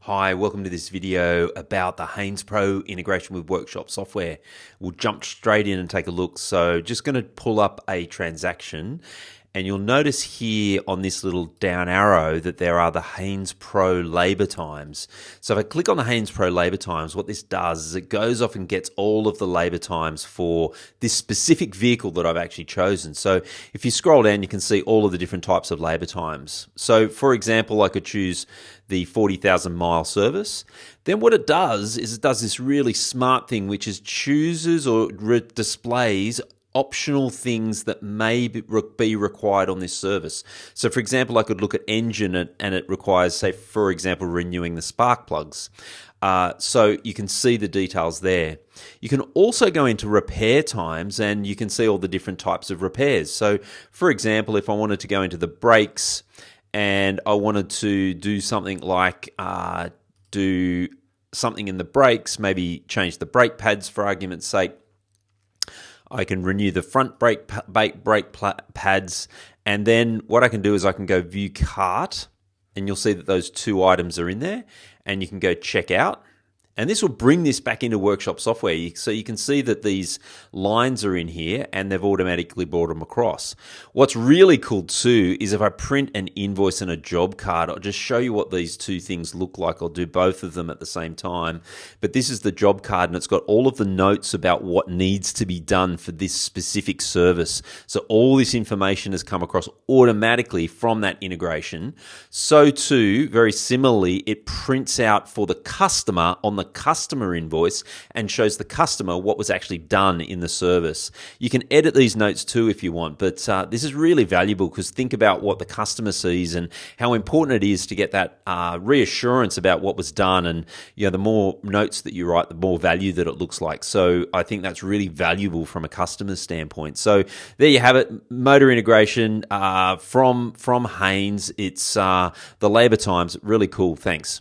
Hi, welcome to this video about the HaynesPro integration with workshop software. We'll jump straight in and take a look. So just going to pull up a transaction, and you'll notice here on this little down arrow that there are the HaynesPro labor times. So if I click on the HaynesPro labor times, what this does is it goes off and gets all of the labor times for this specific vehicle that I've actually chosen. So if you scroll down, you can see all of the different types of labor times. So for example, I could choose the 40,000 mile service. Then what it does is it does this really smart thing, which is chooses or displays optional things that may be required on this service. So for example, I could look at engine and it requires, say, for example, renewing the spark plugs. So you can see the details there. You can also go into repair times and you can see all the different types of repairs. So for example, if I wanted to go into the brakes and I wanted to do something like do something in the brakes, maybe change the brake pads for argument's sake, I can renew the front brake pads, and then what I can do is I can go view cart, and you'll see that those two items are in there, and you can go check out. And this will bring this back into workshop software. So you can see that these lines are in here and they've automatically brought them across. What's really cool too is if I print an invoice and a job card, I'll just show you what these two things look like. I'll do both of them at the same time. But this is the job card and it's got all of the notes about what needs to be done for this specific service. So all this information has come across automatically from that integration. So too, very similarly, it prints out for the customer on the customer invoice and shows the customer what was actually done in the service. You can edit these notes too if you want, but this is really valuable because think about what the customer sees and how important it is to get that reassurance about what was done. And the more notes that you write, the more value that it looks like. So I think that's really valuable from a customer's standpoint. So there you have it, motor integration from Haynes. It's the labor times, really cool. Thanks.